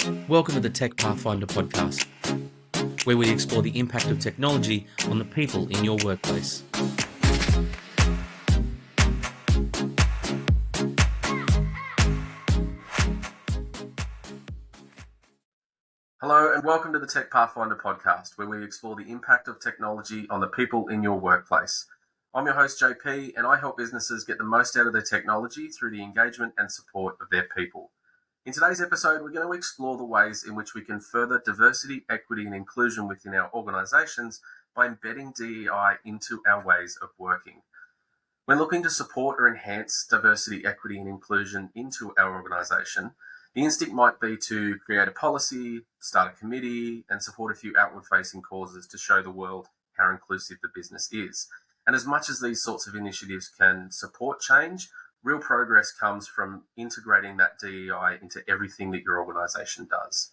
Welcome to the Tech Pathfinder podcast, where we explore the impact of technology on the people in your workplace. Hello and welcome to the Tech Pathfinder podcast, where we explore the impact of technology on the people in your workplace. I'm your host JP, and I help businesses get the most out of their technology through the engagement and support of their people. In today's episode, we're going to explore the ways in which we can further diversity, equity and inclusion within our organisations by embedding DEI into our ways of working. When looking to support or enhance diversity, equity and inclusion into our organisation, the instinct might be to create a policy, start a committee and support a few outward-facing causes to show the world how inclusive the business is. And as much as these sorts of initiatives can support change, real progress comes from integrating that DEI into everything that your organisation does.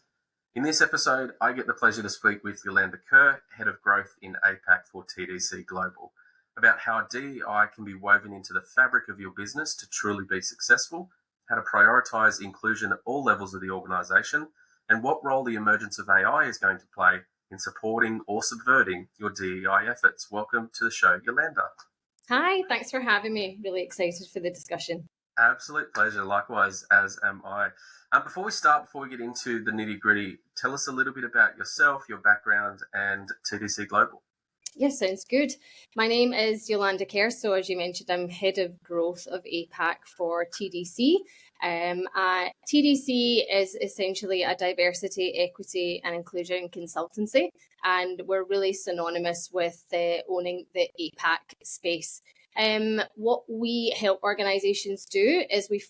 In this episode, I get the pleasure to speak with Yolanda Kerr, Head of Growth in APAC for TDC Global, about how DEI can be woven into the fabric of your business to truly be successful, how to prioritise inclusion at all levels of the organisation, and what role the emergence of AI is going to play in supporting or subverting your DEI efforts. Welcome to the show, Yolanda. Hi, thanks for having me. Really excited for the discussion. Absolute pleasure. Likewise, as am I. Before we get into the nitty-gritty, tell us a little bit about yourself, your background, and TDC Global. Yes, sounds good. My name is Yolanda Kerr. So as you mentioned, I'm Head of Growth of APAC for TDC. TDC is essentially a diversity, equity and inclusion consultancy, and we're really synonymous with owning the APAC space. What we help organisations do is we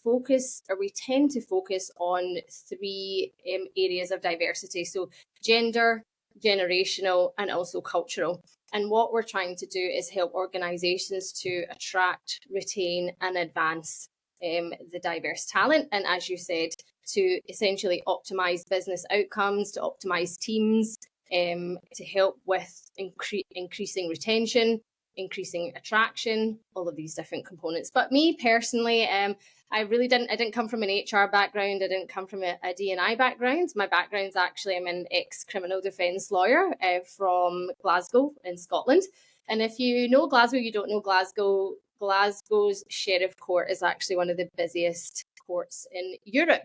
tend to focus on three areas of diversity. So gender, generational and also cultural. And what we're trying to do is help organisations to attract, retain and advance the diverse talent. And as you said, to essentially optimise business outcomes, to optimise teams, to help with increasing retention, increasing attraction, all of these different components. But me personally, I didn't come from an HR background. I didn't come from a D&I background. My background's actually, I'm an ex-criminal defence lawyer from Glasgow in Scotland. And if you know Glasgow, you don't know Glasgow, Glasgow's Sheriff Court is actually one of the busiest courts in Europe.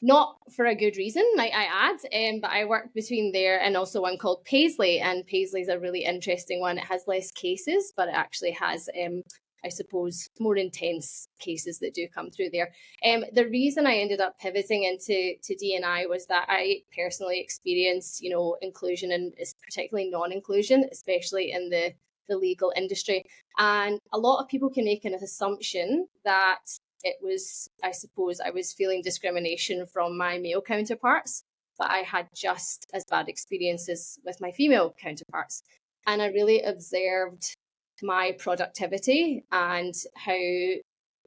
Not for a good reason, might I add, but I worked between there and also one called Paisley, and Paisley's a really interesting one. It has less cases, but it actually has, I suppose, more intense cases that do come through there. The reason I ended up pivoting into D&I was that I personally experienced, inclusion and particularly non-inclusion, especially in the legal industry. And a lot of people can make an assumption that it was, I suppose, I was feeling discrimination from my male counterparts, but I had just as bad experiences with my female counterparts. And I really observed my productivity and how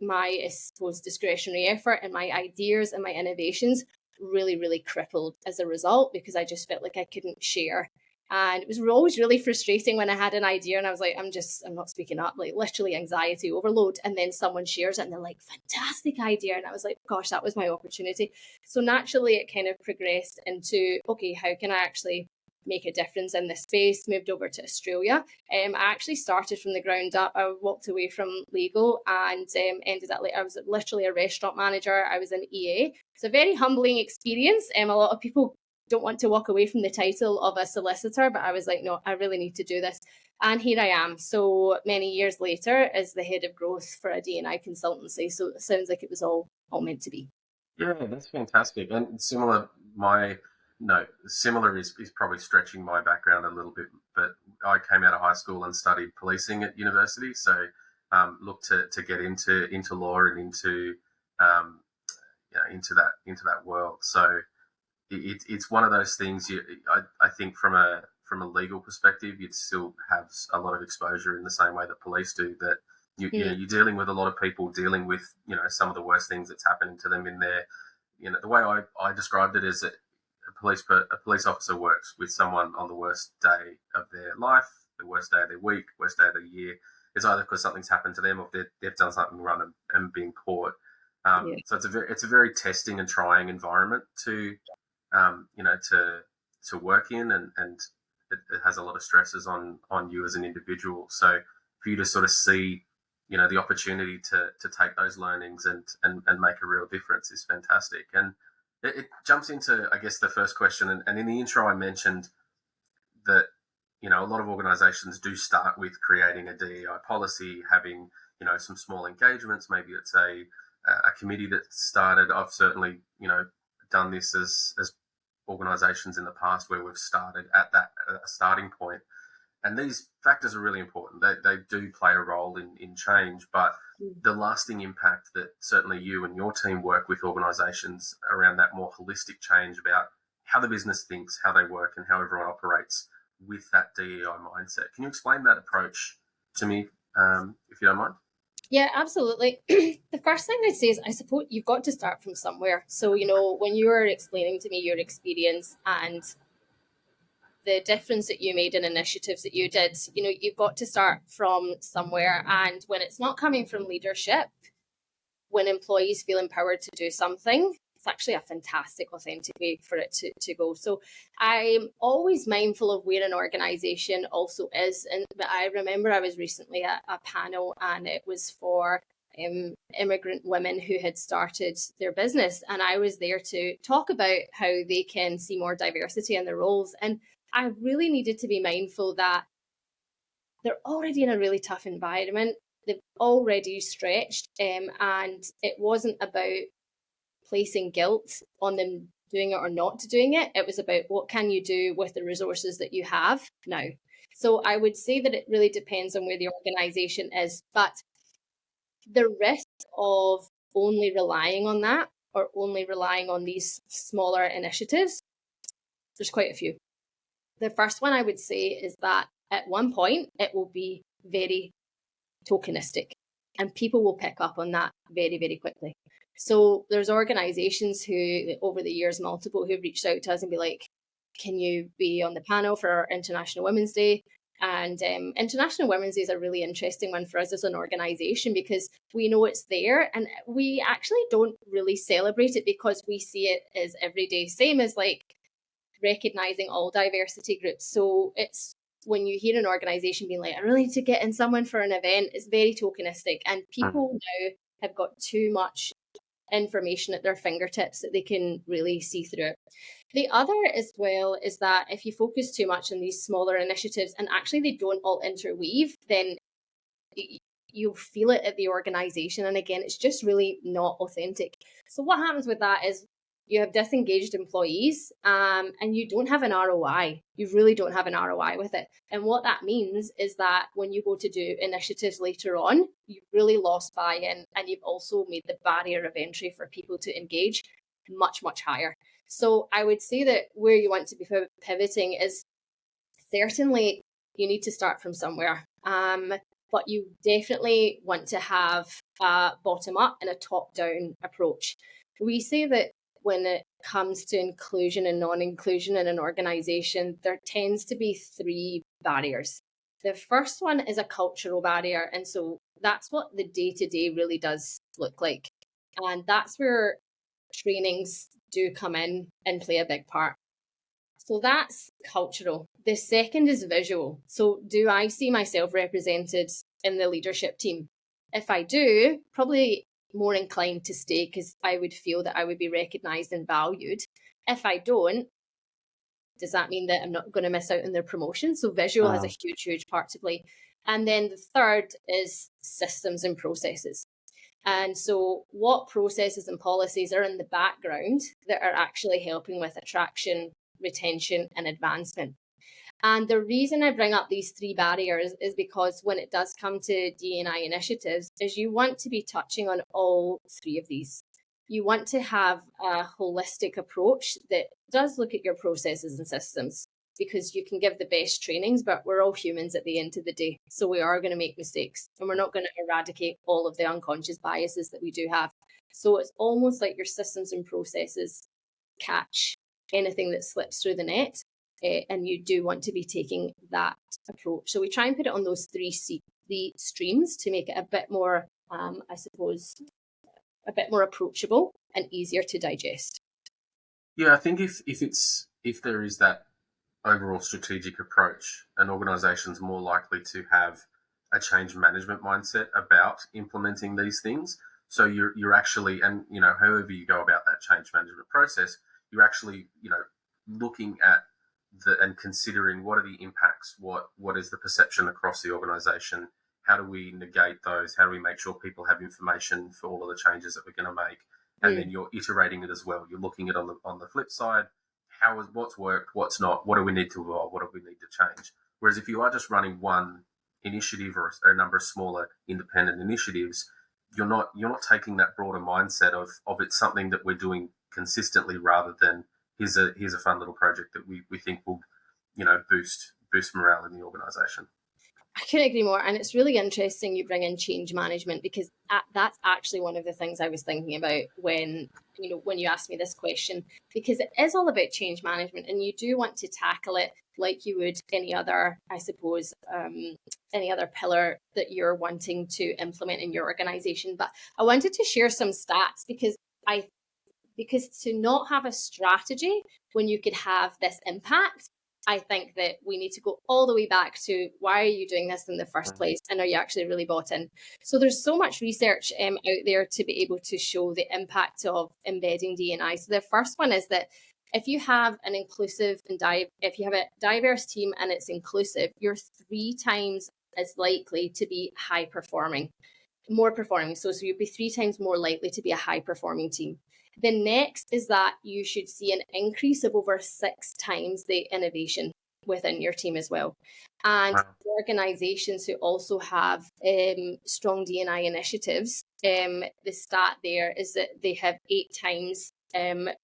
my, I suppose, discretionary effort and my ideas and my innovations really, really crippled as a result, because I just felt like I couldn't share. And it was always really frustrating when I had an idea and I was like, I'm not speaking up, like literally anxiety overload. And then someone shares it and they're like, fantastic idea. And I was like, gosh, that was my opportunity. So naturally it kind of progressed into, okay, how can I actually make a difference in this space? Moved over to Australia. I actually started from the ground up. I walked away from legal and ended up, I was literally a restaurant manager. I was an EA. It's a very humbling experience. A lot of people don't want to walk away from the title of a solicitor, but I was like, no, I really need to do this. And here I am, so many years later, as the head of growth for a D&I consultancy. So it sounds like it was all meant to be. Yeah, that's fantastic. And similar is probably stretching my background a little bit, but I came out of high school and studied policing at university. So looked to get into law and into that world. So it's one of those things. I think from a legal perspective, you'd still have a lot of exposure in the same way that police do. That you're dealing with a lot of people dealing with some of the worst things that's happening to them in their. The way I described it is that a police officer works with someone on the worst day of their life, the worst day of their week, worst day of the year. It's either because something's happened to them or they've done something wrong and been caught. So it's a very testing and trying environment to to work in, and it has a lot of stresses on you as an individual. So for you to sort of see, the opportunity to take those learnings and make a real difference is fantastic. And it jumps into, I guess, the first question. And in the intro, I mentioned that, a lot of organizations do start with creating a DEI policy, having, some small engagements. Maybe it's a committee that started. I've certainly, done this as organizations in the past where we've started at that starting point. And these factors are really important. They do play a role in change, but the lasting impact that certainly you and your team work with organizations around that more holistic change about how the business thinks, how they work, and how everyone operates with that DEI mindset. Can you explain that approach to me, if you don't mind? Yeah, absolutely. The first thing I'd say is, I suppose you've got to start from somewhere. So, when you were explaining to me your experience and the difference that you made in initiatives that you did, you've got to start from somewhere. And when it's not coming from leadership, when employees feel empowered to do something, it's actually a fantastic, authentic way for it to go. So I'm always mindful of where an organization also is. And I remember I was recently at a panel, and it was for immigrant women who had started their business. And I was there to talk about how they can see more diversity in their roles. And I really needed to be mindful that they're already in a really tough environment. They've already stretched, and it wasn't about placing guilt on them doing it or not doing it. It was about, what can you do with the resources that you have now? So I would say that it really depends on where the organization is, but the risk of only relying on that, or only relying on these smaller initiatives, there's quite a few. The first one I would say is that at one point it will be very tokenistic, and people will pick up on that very, very quickly. So there's organizations who, over the years, multiple, who've reached out to us and be like, can you be on the panel for our International Women's Day? And International Women's Day is a really interesting one for us as an organization, because we know it's there, and we actually don't really celebrate it because we see it as everyday, same as like recognizing all diversity groups. So it's, when you hear an organization being like, I really need to get in someone for an event, it's very tokenistic, and people now have got too much information at their fingertips that they can really see through it. The other as well is that if you focus too much on these smaller initiatives and actually they don't all interweave, then you'll feel it at the organization. And again, it's just really not authentic. So what happens with that is you have disengaged employees, and you don't have an ROI. You really don't have an ROI with it. And what that means is that when you go to do initiatives later on, you've really lost buy-in, and you've also made the barrier of entry for people to engage much, much higher. So I would say that where you want to be pivoting is, certainly you need to start from somewhere. But you definitely want to have a bottom-up and a top-down approach. We say that when it comes to inclusion and non-inclusion in an organization, there tends to be three barriers. The first one is a cultural barrier. And so that's what the day-to-day really does look like. And that's where trainings do come in and play a big part. So that's cultural. The second is visual. So do I see myself represented in the leadership team? If I do, probably more inclined to stay, because I would feel that I would be recognised and valued. If I don't, does that mean that I'm not going to miss out on their promotion? So visual has a huge, huge part to play. And then the third is systems and processes. And so what processes and policies are in the background that are actually helping with attraction, retention, and advancement? And the reason I bring up these three barriers is because when it does come to D&I initiatives, is you want to be touching on all three of these. You want to have a holistic approach that does look at your processes and systems, because you can give the best trainings, but we're all humans at the end of the day. So we are going to make mistakes, and we're not going to eradicate all of the unconscious biases that we do have. So it's almost like your systems and processes catch anything that slips through the net. And you do want to be taking that approach. So we try and put it on those three streams to make it a bit more, I suppose, a bit more approachable and easier to digest. Yeah, I think if there is that overall strategic approach, an organization's more likely to have a change management mindset about implementing these things. So you're actually, and however you go about that change management process, you're actually looking at and considering what are the impacts, what is the perception across the organization, how do we negate those, how do we make sure people have information for all of the changes that we're going to make, and then you're iterating it as well. You're looking at it on the flip side, what's worked, what's not, what do we need to evolve, what do we need to change. Whereas if you are just running one initiative or a number of smaller independent initiatives, you're not taking that broader mindset of it's something that we're doing consistently, rather than here's a fun little project that we think will boost morale in the organization. I couldn't agree more. And it's really interesting you bring in change management, because that's actually one of the things I was thinking about when you asked me this question, because it is all about change management, and you do want to tackle it like you would any other, I suppose, any other pillar that you're wanting to implement in your organization. But I wanted to share some stats, because to not have a strategy when you could have this impact, I think that we need to go all the way back to, why are you doing this in the first place? And are you actually really bought in? So there's so much research out there to be able to show the impact of embedding D&I. So the first one is that if you have an inclusive and if you have a diverse team and it's inclusive, you're 3 times as likely to be more performing. So you'll be 3 times more likely to be a high performing team. The next is that you should see an increase of over 6 times the innovation within your team as well. And organizations who also have strong D&I initiatives, the stat there is that they have 8 times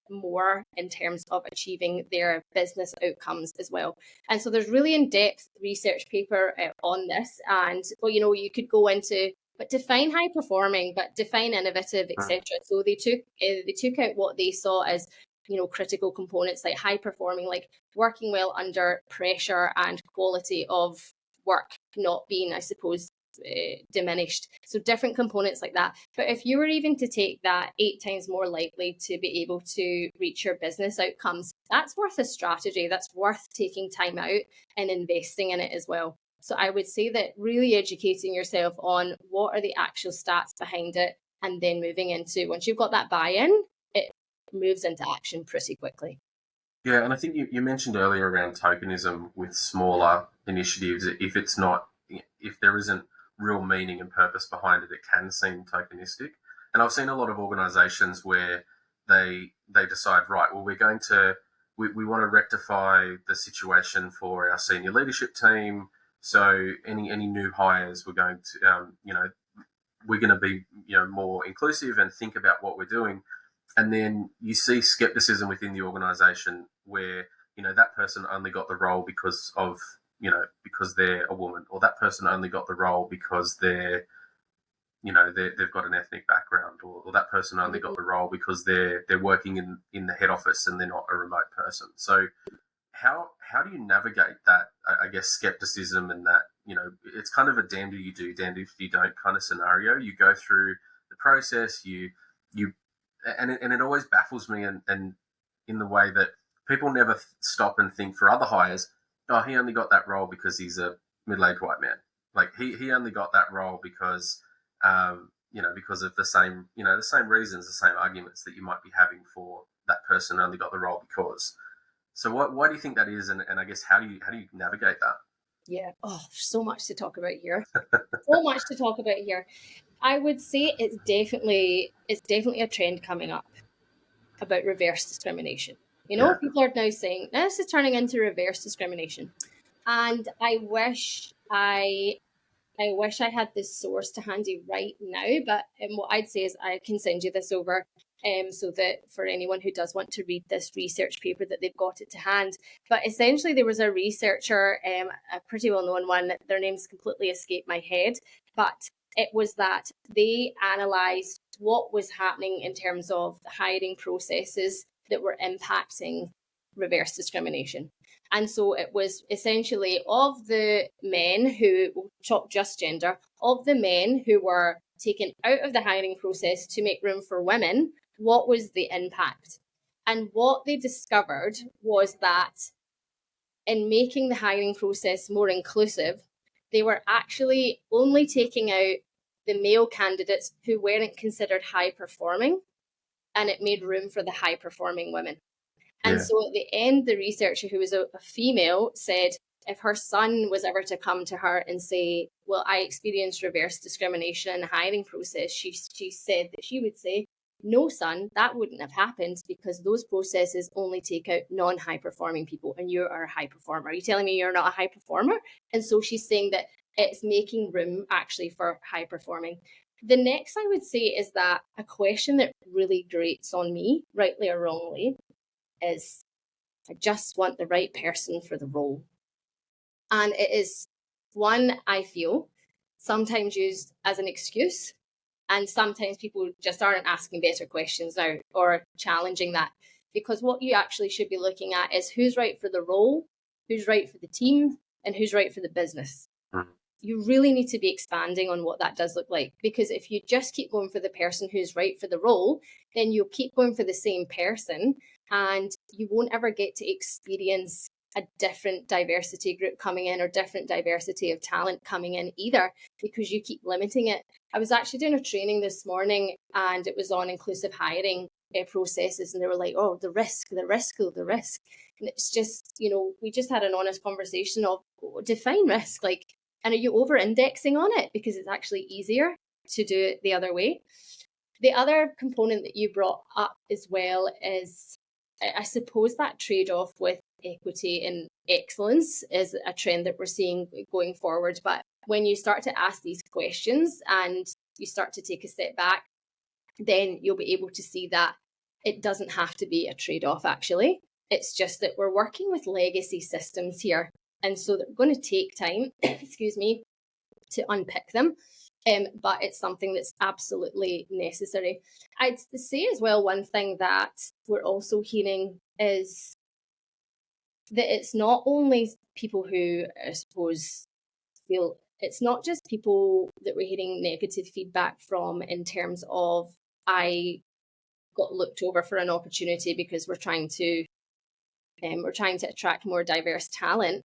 more in terms of achieving their business outcomes as well. And so there's really in-depth research paper on this. And you could go into, but define high performing, but define innovative, etc. So they took out what they saw as critical components, like high performing, like working well under pressure and quality of work not being, I suppose, diminished. So different components like that. But if you were even to take that 8 times more likely to be able to reach your business outcomes, that's worth a strategy. That's worth taking time out and investing in it as well. So I would say that really educating yourself on what are the actual stats behind it, and then moving into, once you've got that buy-in, it moves into action pretty quickly. Yeah, and I think you mentioned earlier around tokenism with smaller initiatives. If there isn't real meaning and purpose behind it, it can seem tokenistic. And I've seen a lot of organizations where they decide, right, well, we want to rectify the situation for our senior leadership team. So any new hires, we're going to be more inclusive and think about what we're doing. And then you see skepticism within the organization where that person only got the role because they're a woman, or that person only got the role because they've got an ethnic background, or that person only got the role because they're working in the head office and they're not a remote person. So how do you navigate that, I guess, skepticism, and that, it's kind of a damned if you do, damned if you don't kind of scenario. You go through the process, and it always baffles me, and in the way that people never stop and think for other hires, oh, he only got that role because he's a middle-aged white man. Like he only got that role because because of the same reasons, the same arguments that you might be having for that person only got the role because. So why do you think that is, and I guess how do you navigate that? Yeah, so much to talk about here. So much to talk about here. I would say it's definitely a trend coming up about reverse discrimination. People are now saying this is turning into reverse discrimination, and I wish I had this source to handy right now. But what I'd say is I can send you this over, so that for anyone who does want to read this research paper, that they've got it to hand. But essentially, there was a researcher, a pretty well-known one. Their name's completely escaped my head, but it was that they analysed what was happening in terms of the hiring processes that were impacting reverse discrimination. And so it was essentially, of the men who, we'll talk just gender, of the men who were taken out of the hiring process to make room for women, what was the impact? And what they discovered was that in making the hiring process more inclusive, they were actually only taking out the male candidates who weren't considered high performing, and it made room for the high performing women. And so at the end, the researcher, who was a female, said if her son was ever to come to her and say, well, I experienced reverse discrimination in the hiring process, she said that she would say, no, son, that wouldn't have happened because those processes only take out non-high performing people, and you are a high performer. Are you telling me you're not a high performer? And so she's saying that it's making room actually for high performing. The next I would say is that a question that really grates on me, rightly or wrongly, is I just want the right person for the role. And it is one I feel sometimes used as an excuse. And sometimes people just aren't asking better questions now or challenging that. Because what you actually should be looking at is who's right for the role, who's right for the team, and who's right for the business. You really need to be expanding on what that does look like. Because if you just keep going for the person who's right for the role, then you'll keep going for the same person and you won't ever get to experience a different diversity group coming in or different diversity of talent coming in either, because you keep limiting it. I was actually doing a training this morning and it was on inclusive hiring processes, and they were like, oh, the risk. And it's just, we just had an honest conversation of define risk, like, and are you over indexing on it? Because it's actually easier to do it the other way. The other component that you brought up as well is, I suppose, that trade-off with equity and excellence is a trend that we're seeing going forward. But when you start to ask these questions and you start to take a step back, then you'll be able to see that it doesn't have to be a trade-off, actually. It's just that we're working with legacy systems here. And so they're going to take time, to unpick them. But it's something that's absolutely necessary. I'd say as well, one thing that we're also hearing is that it's not only people who, I suppose, feel, it's not just people that we're hearing negative feedback from in terms of, I got looked over for an opportunity because we're trying to attract more diverse talent.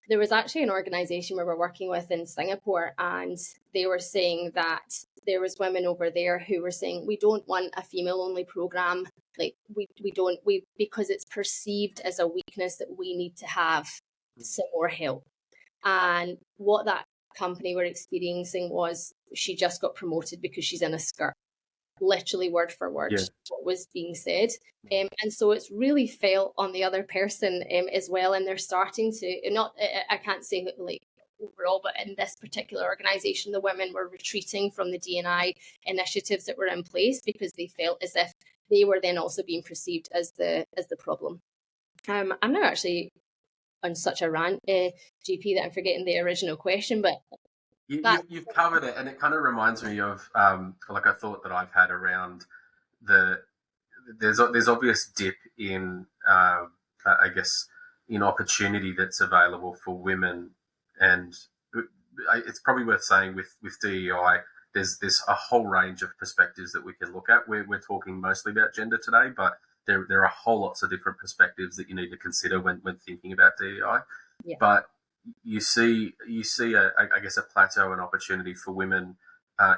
There was actually an organization we were working with in Singapore, and they were saying that there was women over there who were saying, we don't want a female only program. Like because it's perceived as a weakness that we need to have some more help. And what that company were experiencing was she just got promoted because she's in a skirt. Literally word for word what was being said, and so it's really felt on the other person as well, and they're starting to, not, I can't say like overall, but in this particular organization, the women were retreating from the D&I initiatives that were in place because they felt as if they were then also being perceived as the problem. I'm now actually on such a rant, GP, that I'm forgetting the original question, but You've covered it, and it kind of reminds me of like a thought that I've had around there's obvious dip in I guess in opportunity that's available for women, and it's probably worth saying with DEI there's a whole range of perspectives that we can look at. We're talking mostly about gender today, but there are a whole lots of different perspectives that you need to consider when thinking about DEI. Yeah. But you see I guess a plateau and opportunity for women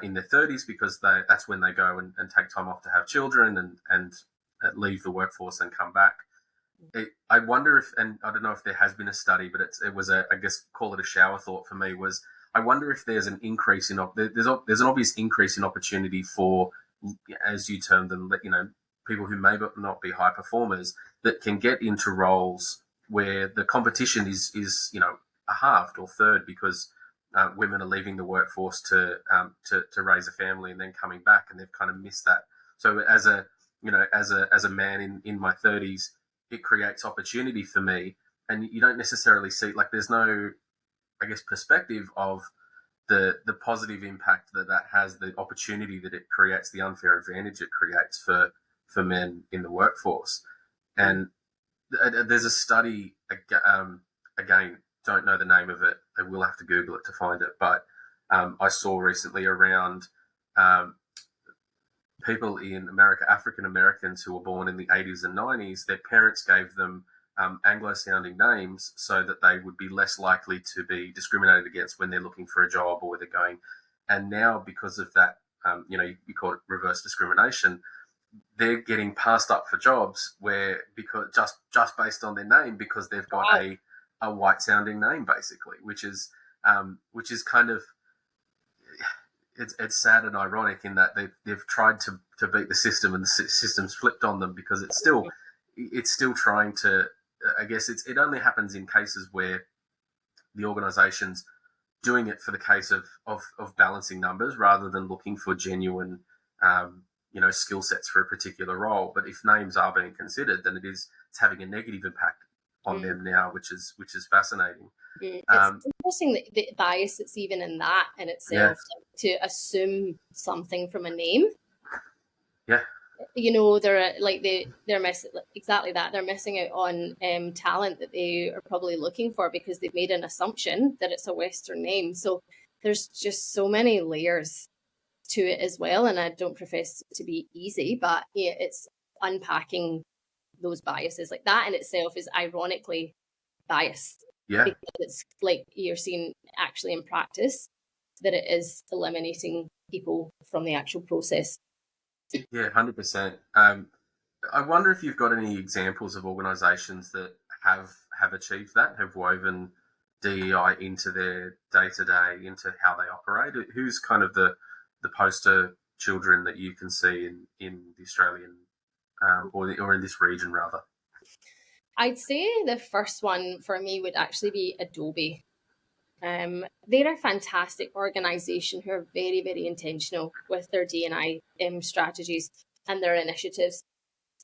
in their 30s because that's when they go and take time off to have children and leave the workforce and come back. I wonder if, and I don't know if there has been a study, but it was I guess call it a shower thought for me, was I wonder if there's an increase in there's an obvious increase in opportunity for, as you termed them, people who may not be high performers that can get into roles where the competition is a halved or third because women are leaving the workforce to raise a family and then coming back, and they've kind of missed that. So as a man in my 30s, it creates opportunity for me, and you don't necessarily see, like, there's no, I guess, perspective of the positive impact that has, the opportunity that it creates, the unfair advantage it creates for men in the workforce. And there's a study, again, don't know the name of it. I will have to Google it to find it. But I saw recently around people in America, African Americans who were born in the 80s and 90s, their parents gave them Anglo-sounding names so that they would be less likely to be discriminated against when they're looking for a job or where they're going. And now, because of that, you call it reverse discrimination, they're getting passed up for jobs because just based on their name, because they've got a white-sounding name, basically, which is kind of, it's sad and ironic in that they've tried to beat the system, and the system's flipped on them, because it's still trying to. I guess it only happens in cases where the organisation's doing it for the case of balancing numbers rather than looking for genuine skill sets for a particular role. But if names are being considered, then it's having a negative impact on them now, which is fascinating. It's interesting the bias that's even in that in itself, to assume something from a name. Yeah. They're missing exactly that. They're missing out on talent that they are probably looking for, because they've made an assumption that it's a Western name. So there's just so many layers to it as well. And I don't profess to be easy, but it's unpacking those biases. Like that in itself is ironically biased. Yeah. Because it's like you're seeing actually in practice that it is eliminating people from the actual process. Yeah, 100%. I wonder if you've got any examples of organisations that have achieved that, have woven DEI into their day-to-day, into how they operate. Who's kind of the poster children that you can see in the Australian or in this region, rather? I'd say the first one for me would actually be Adobe. They're a fantastic organisation who are very, very intentional with their D&I strategies and their initiatives.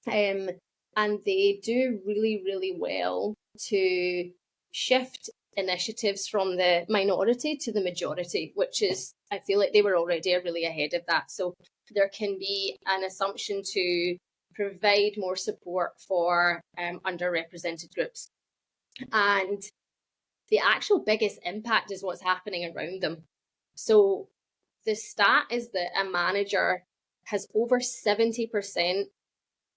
And they do really, really well to shift initiatives from the minority to the majority, which is, I feel like they were already really ahead of that. So there can be an assumption to provide more support for underrepresented groups. And the actual biggest impact is what's happening around them. So the stat is that a manager has over 70%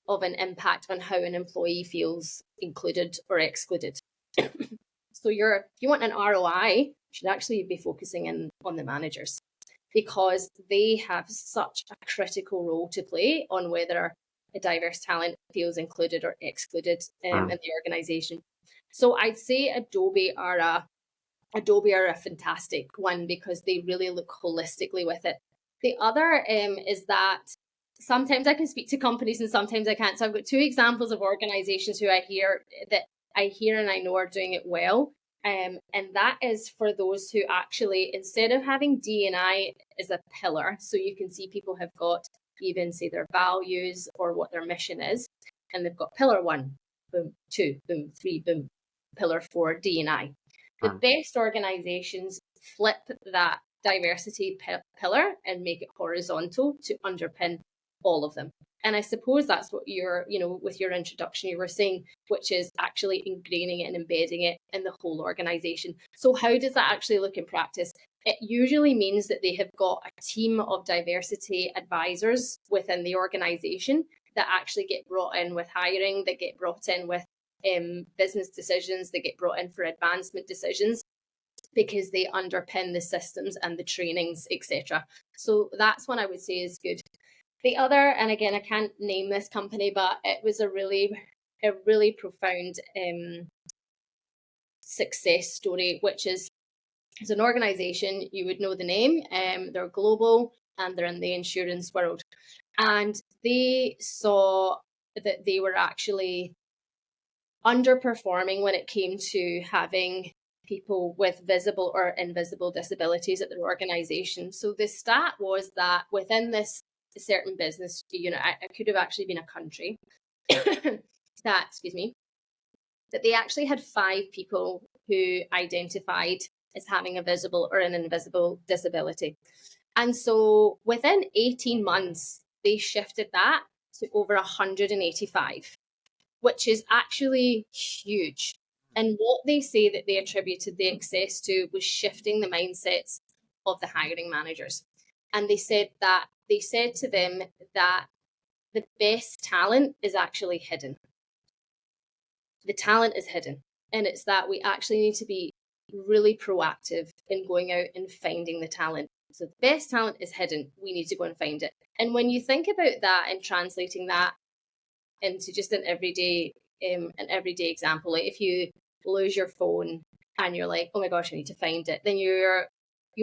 of an impact on how an employee feels included or excluded. So if you want an ROI, you should actually be focusing on the managers, because they have such a critical role to play on whether a diverse talent feels included or excluded in the organisation. So I'd say Adobe are a fantastic one, because they really look holistically with it. The other is that sometimes I can speak to companies and sometimes I can't. So I've got two examples of organisations who I hear and I know are doing it well. And that is for those who actually, instead of having D&I as a pillar, so you can see people have got even say their values or what their mission is, and they've got pillar 1, boom, 2, boom, 3, boom, pillar 4, D&I. The best organizations flip that diversity pillar and make it horizontal to underpin all of them. And I suppose that's what with your introduction, you were saying, which is actually ingraining it and embedding it in the whole organization. So how does that actually look in practice? It usually means that they have got a team of diversity advisors within the organization that actually get brought in with hiring, that get brought in with business decisions, that get brought in for advancement decisions, because they underpin the systems and the trainings, etc. So that's one I would say is good. The other, and again, I can't name this company, but it was a really profound success story, which is an organization, you would know the name, they're global and they're in the insurance world. And they saw that they were actually underperforming when it came to having people with visible or invisible disabilities at their organization. So the stat was that within this certain business unit, it could have actually been a country, that they actually had 5 people who identified as having a visible or an invisible disability. And so within 18 months, they shifted that to over 185, which is actually huge. And what they say that they attributed the success to was shifting the mindsets of the hiring managers. And they said that they said to them that the best talent is actually hidden. The talent is hidden. And it's that we actually need to be really proactive in going out and finding the talent. So the best talent is hidden. We need to go and find it. And when you think about that and translating that into just an everyday example, like if you lose your phone and you're like, oh my gosh, I need to find it, then you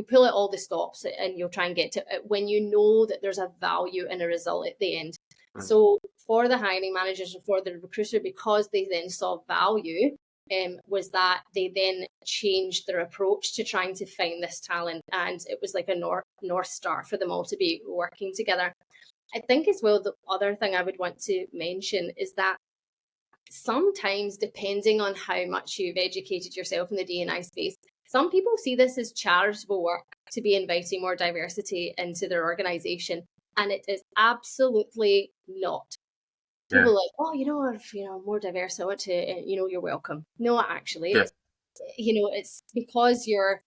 pull out all the stops and you'll try and get to it when you know that there's a value and a result at the end. So for the hiring managers and for the recruiter, because they then saw value, was that they then changed their approach to trying to find this talent, and it was like a north star for them all to be working together. I think as well, the other thing I would want to mention is that sometimes, depending on how much you've educated yourself in the D&I space, some people see this as charitable work to be inviting more diversity into their organization, and it is absolutely not. People are like, oh, if more diverse, I want to, you're welcome. No, actually, it's because your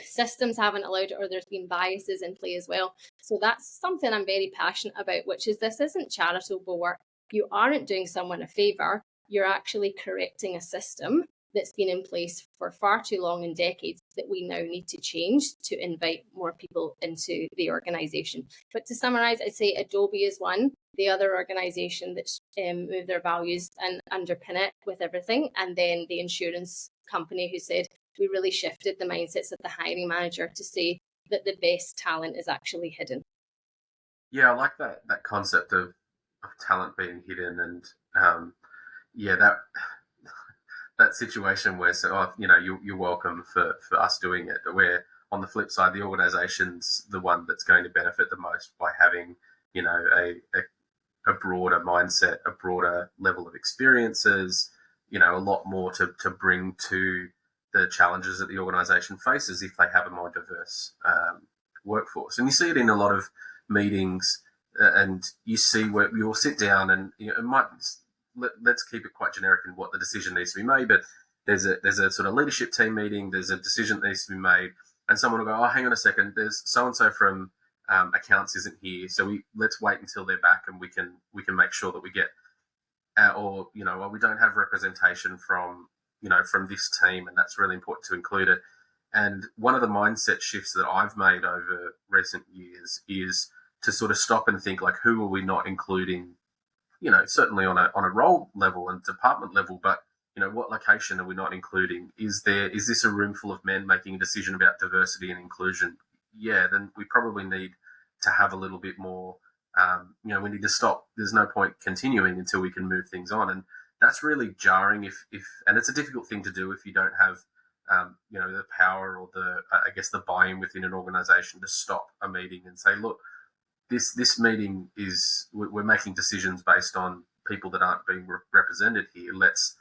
systems haven't allowed it, or there's been biases in play as well. So that's something I'm very passionate about, which is this isn't charitable work. You aren't doing someone a favor. You're actually correcting a system that's been in place for far too long in decades that we now need to change to invite more people into the organization. But to summarize, I'd say Adobe is one, the other organization that's moved their values and underpin it with everything. And then the insurance company who said, we really shifted the mindsets of the hiring manager to say that the best talent is actually hidden. Yeah, I like that concept of talent being hidden, and that situation where you're welcome for us doing it, where on the flip side the organization's the one that's going to benefit the most by having a broader mindset, a broader level of experiences, a lot more to bring to the challenges that the organization faces if they have a more diverse workforce. And you see it in a lot of meetings, and you see where you'll sit down and it might, let's keep it quite generic in what the decision needs to be made, but there's a sort of leadership team meeting, there's a decision that needs to be made, and someone will go, oh, hang on a second, there's so-and-so from accounts isn't here, so let's wait until they're back and we can make sure that we get, or we don't have representation from this team, and that's really important to include it. And one of the mindset shifts that I've made over recent years is to sort of stop and think, like, who are we not including, certainly on a role level and department level, but what location are we not including? Is this a room full of men making a decision about diversity and inclusion? Yeah, then we probably need to have a little bit more, we need to stop. There's no point continuing until we can move things on. And that's really jarring if and it's a difficult thing to do if you don't have, the power or the buy-in within an organization to stop a meeting and say, look, this meeting we're making decisions based on people that aren't being represented here. Let's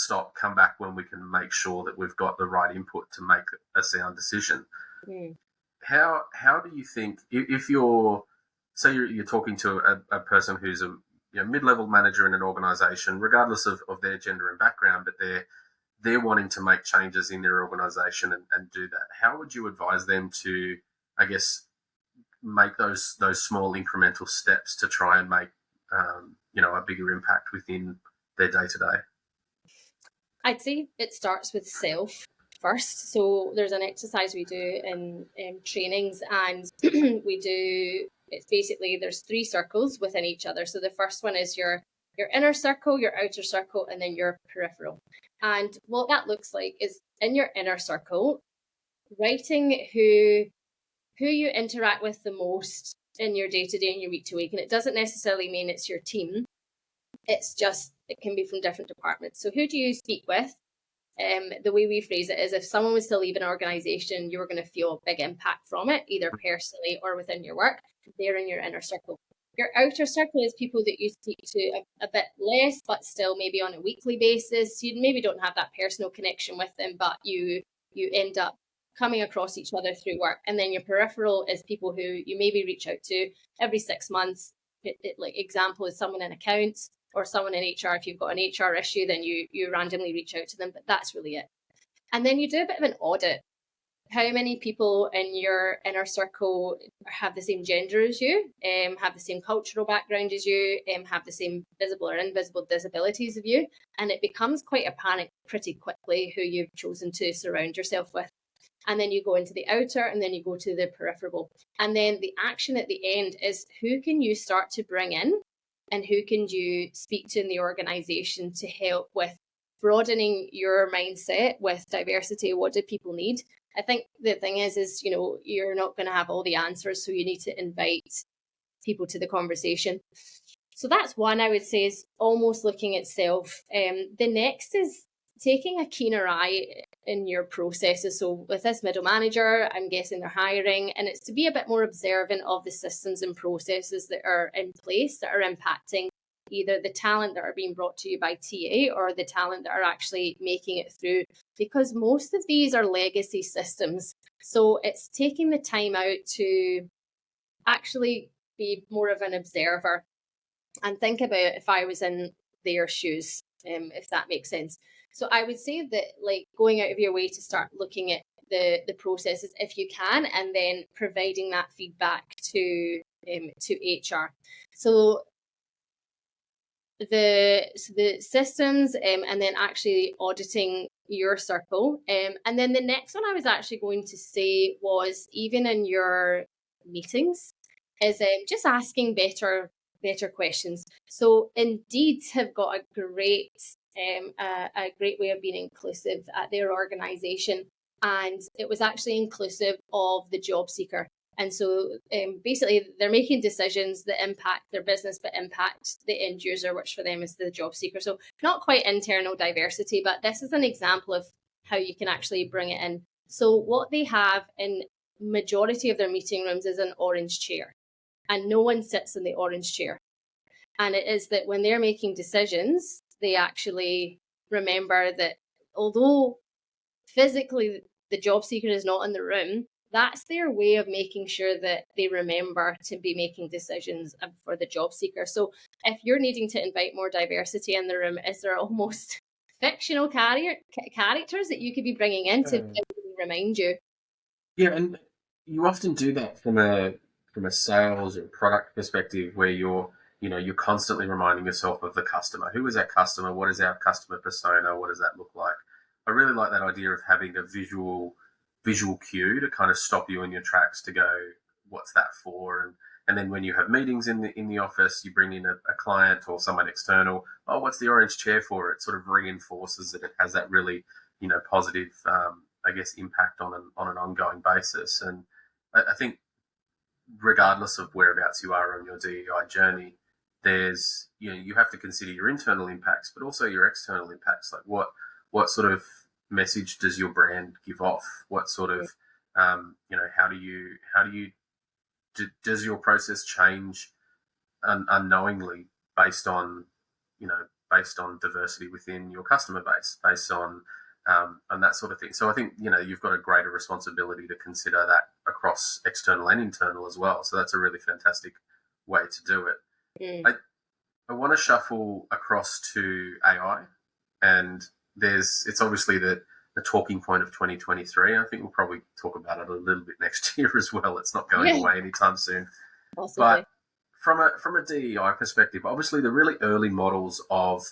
stop, come back when we can make sure that we've got the right input to make a sound decision. Mm. How do you think, if you're talking to a person who's a mid-level manager in an organization, regardless of their gender and background, but they're wanting to make changes in their organization and do that, how would you advise them to, I guess, make those small incremental steps to try and make a bigger impact within their day-to-day? I'd say it starts with self first. So there's an exercise we do in trainings, and it's basically, there's 3 circles within each other. So the first one is your inner circle, your outer circle, and then your peripheral. And what that looks like is, in your inner circle, writing who you interact with the most in your day-to-day and your week-to-week. And it doesn't necessarily mean it's your team. It's just, it can be from different departments. So who do you speak with? The way we phrase it is, if someone was to leave an organisation, you were going to feel a big impact from it, either personally or within your work. They're in your inner circle. Your outer circle is people that you speak to a bit less, but still maybe on a weekly basis. You maybe don't have that personal connection with them, but you end up coming across each other through work. And then your peripheral is people who you maybe reach out to every 6 months. Like example is someone in accounts or someone in HR. If you've got an HR issue, then you randomly reach out to them, but that's really it. And then you do a bit of an audit how many people in your inner circle have the same gender as you, have the same cultural background as you, have the same visible or invisible disabilities of you, and it becomes quite apparent pretty quickly who you've chosen to surround yourself with. And then you go into the outer, and then you go to the peripheral. And then the action at the end is, who can you start to bring in, and who can you speak to in the organization to help with broadening your mindset with diversity? What do people need? I think the thing is, you're not going to have all the answers, so you need to invite people to the conversation. So that's one, I would say, is almost looking at self. The next is taking a keener eye in your processes. So with this middle manager, I'm guessing they're hiring, and it's to be a bit more observant of the systems and processes that are in place that are impacting either the talent that are being brought to you by TA or the talent that are actually making it through, because most of these are legacy systems. So it's taking the time out to actually be more of an observer and think about if I was in their shoes, if that makes sense. So I would say that, like, going out of your way to start looking at the processes if you can, and then providing that feedback to HR. So the systems, and then actually auditing your circle. And then the next one I was actually going to say was, even in your meetings, is just asking better questions. So Indeed have got a great way of being inclusive at their organization, and it was actually inclusive of the job seeker. And so basically they're making decisions that impact their business but impact the end user, which for them is the job seeker. So not quite internal diversity, but this is an example of how you can actually bring it in. So what they have in majority of their meeting rooms is an orange chair, and no one sits in the orange chair. And it is that when they're making decisions, they actually remember that although physically the job seeker is not in the room, that's their way of making sure that they remember to be making decisions for the job seeker. So if you're needing to invite more diversity in the room, is there almost fictional characters that you could be bringing in to remind you? Yeah, and you often do that from a sales or product perspective, where you're constantly reminding yourself of the customer. Who is that customer? What is our customer persona? What does that look like? I really like that idea of having a visual cue to kind of stop you in your tracks to go, what's that for? And then when you have meetings in the office, you bring in a client or someone external. Oh, what's the orange chair for? It sort of reinforces that it has that really positive impact on an ongoing basis. And I think regardless of whereabouts you are on your DEI journey, there's you have to consider your internal impacts, but also your external impacts. Like what sort of message does your brand give off? What sort of does your process change unknowingly based on diversity within your customer base, based on and that sort of thing. So I think you've got a greater responsibility to consider that across external and internal as well. So that's a really fantastic way to do it. I want to shuffle across to AI, and it's obviously the talking point of 2023. I think we'll probably talk about it a little bit next year as well. It's not going away anytime soon. Possibly. But from a DEI perspective, obviously the really early models of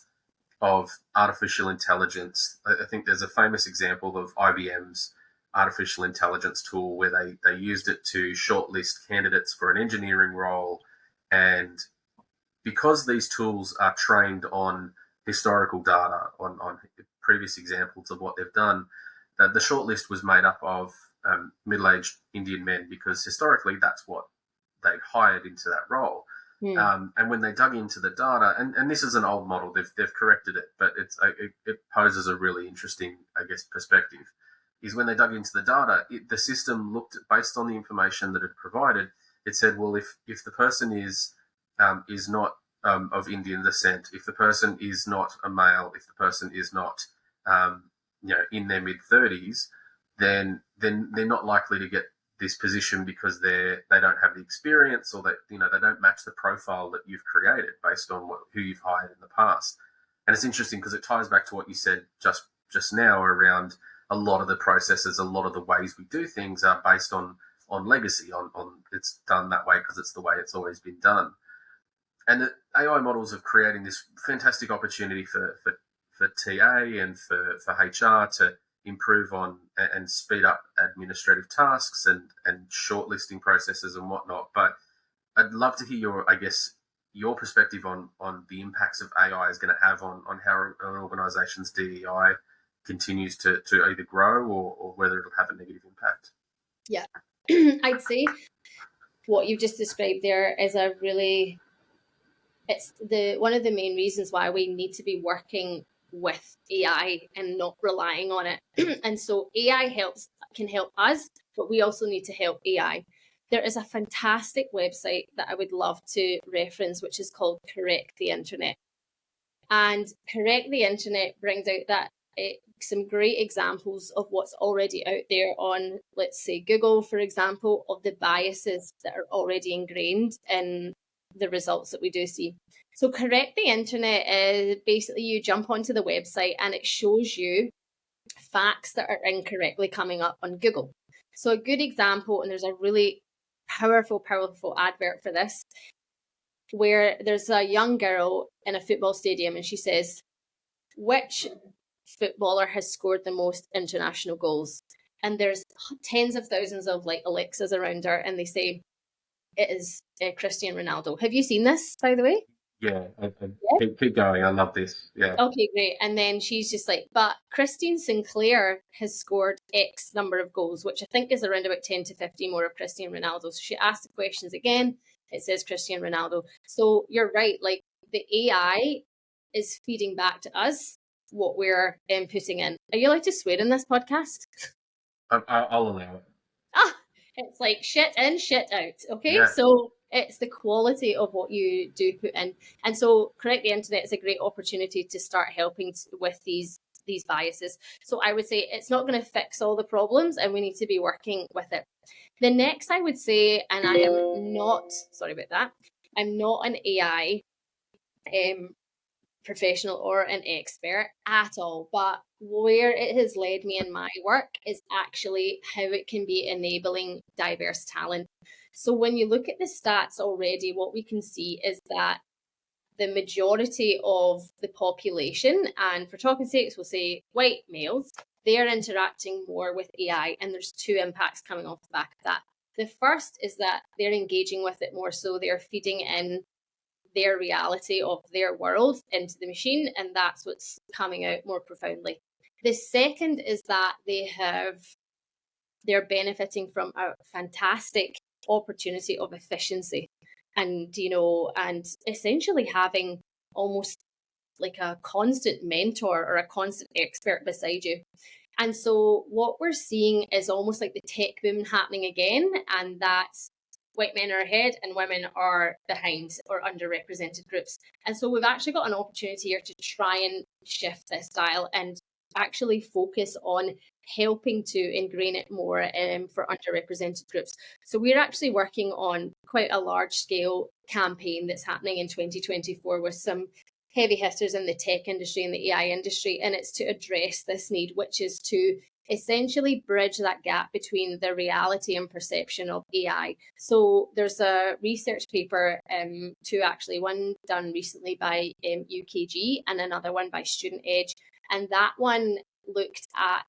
artificial intelligence, I think there's a famous example of IBM's artificial intelligence tool where they used it to shortlist candidates for an engineering role. And because these tools are trained on historical data, on previous examples of what they've done, the shortlist was made up of middle-aged Indian men, because historically that's what they'd hired into that role. And when they dug into the data, and this is an old model, they've corrected it, but it poses a really interesting, perspective, is when they dug into the data, the system looked at, based on the information that it provided, it said, well, if the person is not of Indian descent, if the person is not a male, if the person is not in their mid-30s, then they're not likely to get this position because they don't have the experience, or that they don't match the profile that you've created based on who you've hired in the past. And it's interesting because it ties back to what you said just now around a lot of the processes, a lot of the ways we do things are based on legacy, on it's done that way because it's the way it's always been done. And the AI models are creating this fantastic opportunity for TA and for HR to improve on and speed up administrative tasks and shortlisting processes and whatnot. But I'd love to hear your perspective on the impacts of AI is going to have on how an organisation's DEI continues to either grow or whether it'll have a negative impact. Yeah, I'd say what you've just described there is it's one of the main reasons why we need to be working with AI and not relying on it. And so AI can help us, but we also need to help AI. There is a fantastic website that I would love to reference, which is called Correct the Internet. And Correct the Internet brings out some great examples of what's already out there on, let's say, Google, for example, of the biases that are already ingrained in the results that we do see. So Correct the Internet is basically you jump onto the website and it shows you facts that are incorrectly coming up on Google. So a good example, and there's a really powerful advert for this, where there's a young girl in a football stadium and she says, which footballer has scored the most international goals? And there's tens of thousands of Alexas around her, and they say it is Cristiano Ronaldo. Have you seen this, by the way? Yeah, keep going. I love this. Yeah. Okay, great. And then she's just like, but Christine Sinclair has scored X number of goals, which I think is around about 10 to 15 more of Cristiano Ronaldo. So she asked the questions again. It says Cristiano Ronaldo. So you're right. Like the AI is feeding back to us what we're putting in. Are you allowed to swear in this podcast? I'll allow it. It's like shit in, shit out. Okay, Yeah. So it's the quality of what you do put in. And so Correct the Internet is a great opportunity to start helping with these biases. So I would say it's not going to fix all the problems and we need to be working with it. The next I would say, and I am not, sorry about that, I'm not an AI professional or an expert at all, but where it has led me in my work is actually how it can be enabling diverse talent. So when you look at the stats already, what we can see is that the majority of the population, and for talking sakes, we'll say white males, they are interacting more with AI, and there's two impacts coming off the back of that. The first is that they're engaging with it more, so they're feeding in their reality of their world into the machine, and that's what's coming out more profoundly. The second is that they're benefiting from a fantastic opportunity of efficiency, and and essentially having almost like a constant mentor or a constant expert beside you. And so what we're seeing is almost like the tech boom happening again, and that's white men are ahead and women are behind or underrepresented groups. And so we've actually got an opportunity here to try and shift this dial and actually focus on helping to ingrain it more for underrepresented groups. So we're actually working on quite a large scale campaign that's happening in 2024 with some heavy hitters in the tech industry and the AI industry. And it's to address this need, which is to essentially bridge that gap between the reality and perception of AI. So there's a research paper, one done recently by UKG and another one by Student Edge. And that one looked at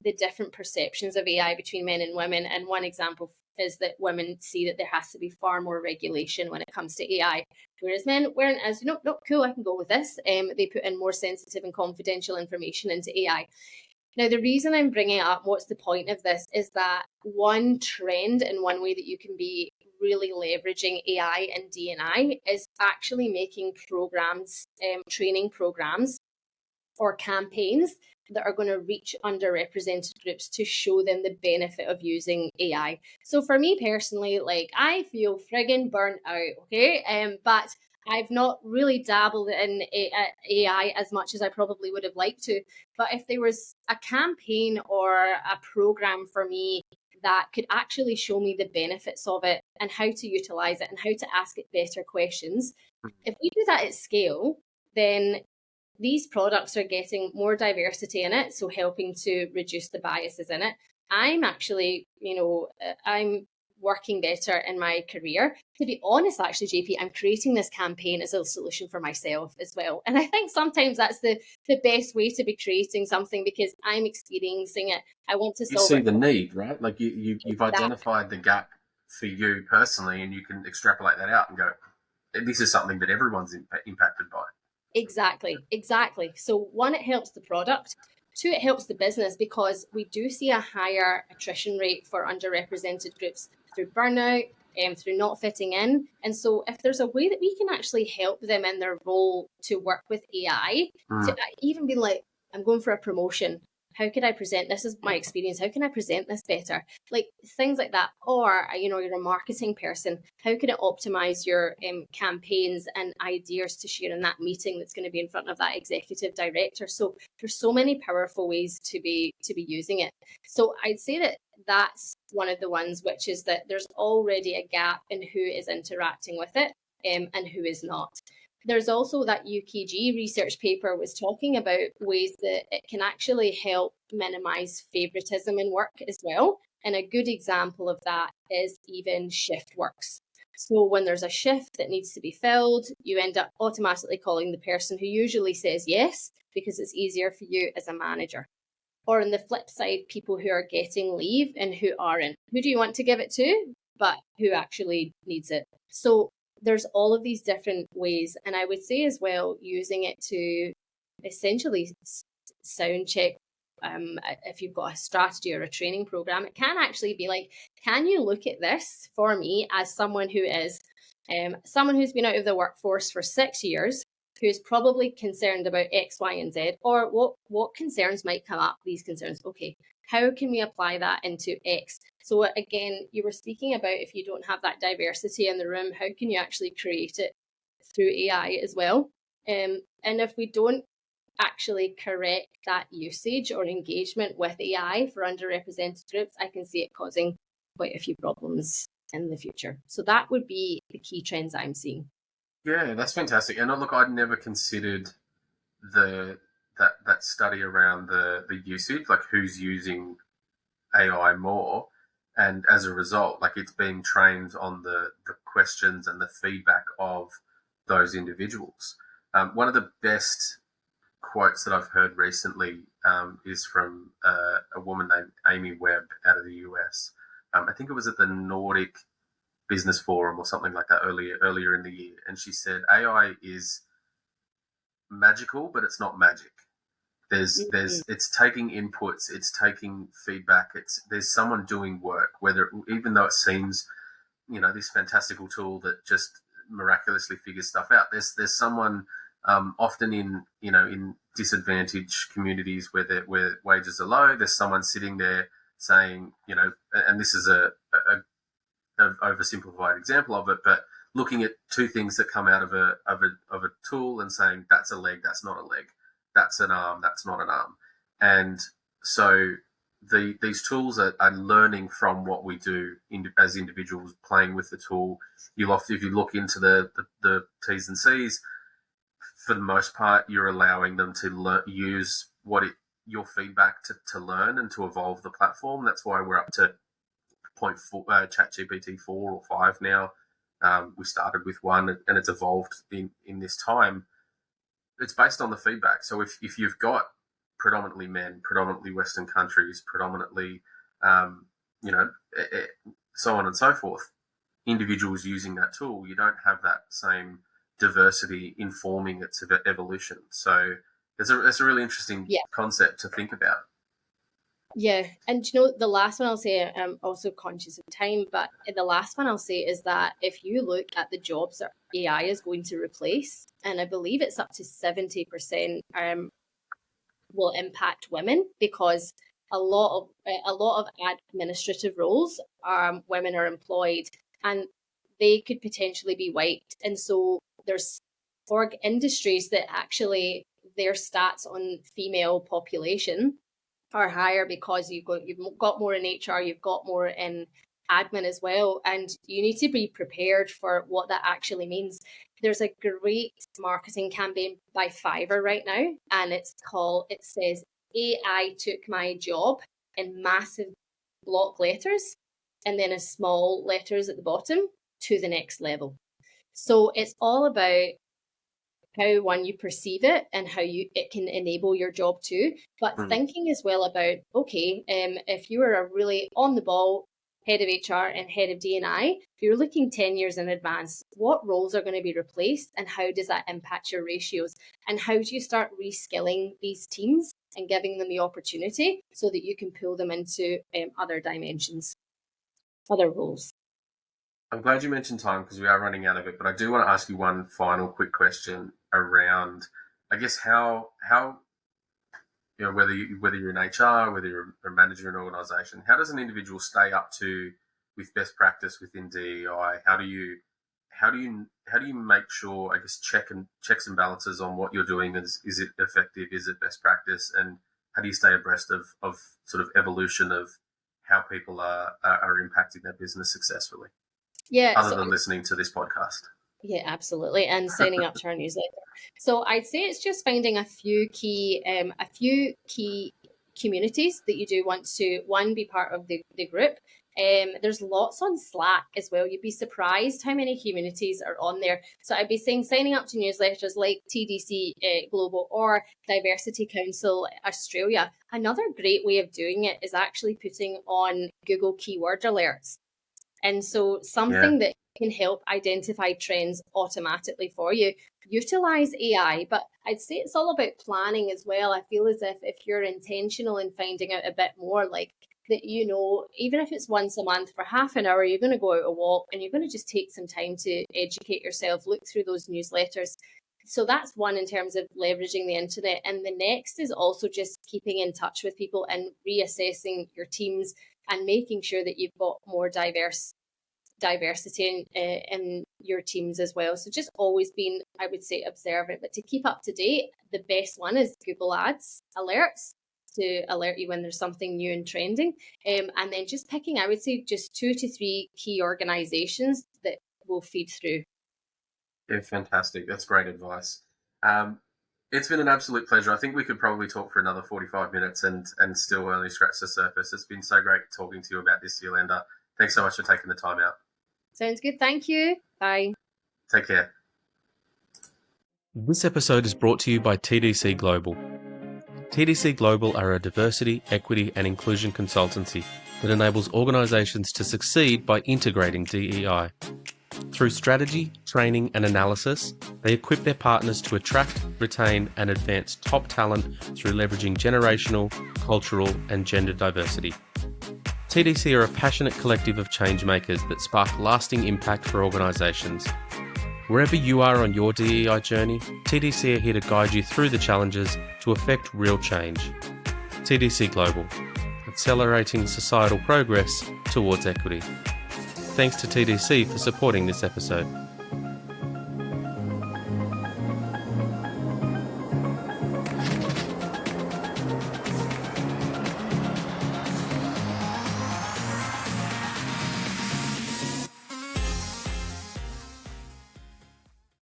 the different perceptions of AI between men and women. And one example is that women see that there has to be far more regulation when it comes to AI, whereas men weren't as, no, cool, I can go with this. They put in more sensitive and confidential information into AI. Now, the reason I'm bringing it up, what's the point of this, is that one trend and one way that you can be really leveraging AI and D&I is actually making programs, training programs or campaigns that are going to reach underrepresented groups to show them the benefit of using AI. So for me personally, like I feel friggin' burnt out, okay? But I've not really dabbled in AI as much as I probably would have liked to. But if there was a campaign or a program for me that could actually show me the benefits of it and how to utilize it and how to ask it better questions, if we do that at scale, then these products are getting more diversity in it, so helping to reduce the biases in it. I'm actually, I'm working better in my career. To be honest, actually, JP, I'm creating this campaign as a solution for myself as well. And I think sometimes that's the best way to be creating something, because I'm experiencing it. I want to solve You see it. the need, right? Like you've identified the gap for you personally, and you can extrapolate that out and go, this is something that everyone's impacted by. Exactly. So one, it helps the product. Two, it helps the business, because we do see a higher attrition rate for underrepresented groups through burnout and through not fitting in. And so if there's a way that we can actually help them in their role to work with AI, to even be like, I'm going for a promotion, how could I present, this is my experience, how can I present this better? Like things like that. Or, you're a marketing person, how can it optimize your campaigns and ideas to share in that meeting that's going to be in front of that executive director? So there's so many powerful ways to be using it. So I'd say that that's one of the ones, which is that there's already a gap in who is interacting with it and who is not. There's also that UKG research paper was talking about ways that it can actually help minimize favoritism in work as well. And a good example of that is even shift works. So when there's a shift that needs to be filled, you end up automatically calling the person who usually says yes, because it's easier for you as a manager. Or on the flip side, people who are getting leave and who aren't. Who do you want to give it to, but who actually needs it? So there's all of these different ways. And I would say as well, using it to essentially sound check. If you've got a strategy or a training program, it can actually be like, can you look at this for me as someone who is someone who's been out of the workforce for 6 years, who's probably concerned about X, Y, and Z, or what concerns might come up, these concerns. Okay, how can we apply that into X? So again, you were speaking about, if you don't have that diversity in the room, how can you actually create it through AI as well? And if we don't actually correct that usage or engagement with AI for underrepresented groups, I can see it causing quite a few problems in the future. So that would be the key trends I'm seeing. Yeah, that's fantastic. And look, I'd never considered that study around the usage, like who's using AI more, and as a result, like it's being trained on the questions and the feedback of those individuals. One of the best quotes that I've heard recently is from a woman named Amy Webb out of the US. I think it was at the Nordic Business Forum or something like that earlier in the year, and she said AI is magical, but it's not magic. It's taking inputs, it's taking feedback, there's someone doing work, whether, even though it seems, this fantastical tool that just miraculously figures stuff out, there's someone often in disadvantaged communities where wages are low, there's someone sitting there saying, and this is a oversimplified example of it, but looking at two things that come out of a tool and saying, that's a leg, that's not a leg, that's an arm, that's not an arm. And so these tools are learning from what we do as individuals, playing with the tool. If you look into the T's and C's, for the most part, you're allowing them to use your feedback to learn and to evolve the platform. That's why we're up to ChatGPT 4 or 5 now. We started with 1 and it's evolved in this time. It's based on the feedback. So if you've got predominantly men, predominantly Western countries, predominantly, so on and so forth, individuals using that tool, you don't have that same diversity informing its evolution. So it's a really interesting concept to think about. Yeah, and the last one I'll say, I'm also conscious of time, but the last one I'll say is that if you look at the jobs that AI is going to replace, and I believe it's up to 70% will impact women, because a lot of administrative roles women are employed, and they could potentially be wiped. And so there's industries that actually their stats on female population are higher, because you've got more in HR, you've got more in admin as well, and you need to be prepared for what that actually means. There's a great marketing campaign by Fiverr right now, and it says, AI took my job, in massive block letters, and then a small letters at the bottom, to the next level. So it's all about how, one, you perceive it and how it can enable your job too, but thinking as well about, okay, if you were a really on the ball head of HR and head of D&I, if you're looking 10 years in advance, what roles are going to be replaced and how does that impact your ratios? And how do you start reskilling these teams and giving them the opportunity so that you can pull them into other dimensions, other roles? I'm glad you mentioned time because we are running out of it, but I do want to ask you one final quick question around, I guess, how you know, whether you're in HR, whether you're a manager in an organisation, how does an individual stay up to with best practice within DEI? How do you make sure, I guess, checks and balances on what you're doing? Is it effective? Is it best practice? And how do you stay abreast of sort of evolution of how people are impacting their business successfully? Yeah. Other than listening to this podcast. Yeah, absolutely. And signing up to our newsletter. So I'd say it's just finding a few key communities that you do want to, one, be part of the group. There's lots on Slack as well. You'd be surprised how many communities are on there. So I'd be saying signing up to newsletters like TDC Global or Diversity Council Australia. Another great way of doing it is actually putting on Google keyword alerts. And so something that can help identify trends automatically for you. Utilize AI, but I'd say it's all about planning as well. I feel as if you're intentional in finding out a bit more, like that, you know, even if it's once a month for half an hour, you're going to go out a walk and you're going to just take some time to educate yourself, look through those newsletters. So that's one in terms of leveraging the internet. And the next is also just keeping in touch with people and reassessing your teams and making sure that you've got more diversity in your teams as well. So just always being, I would say, observant. But to keep up to date, the best one is Google Ads alerts to alert you when there's something new and trending. And then just picking, I would say, just 2 to 3 key organizations that will feed through. Yeah, fantastic. That's great advice. It's been an absolute pleasure. I think we could probably talk for another 45 minutes and still only scratch the surface. It's been so great talking to you about this, Yolanda. Thanks so much for taking the time out. Sounds good. Thank you. Bye. Take care. This episode is brought to you by TDC Global. TDC Global are a diversity, equity and inclusion consultancy that enables organisations to succeed by integrating DEI. Through strategy, training and analysis, they equip their partners to attract, retain and advance top talent through leveraging generational, cultural and gender diversity. TDC are a passionate collective of change makers that spark lasting impact for organisations. Wherever you are on your DEI journey, TDC are here to guide you through the challenges to effect real change. TDC Global, accelerating societal progress towards equity. Thanks to TDC for supporting this episode.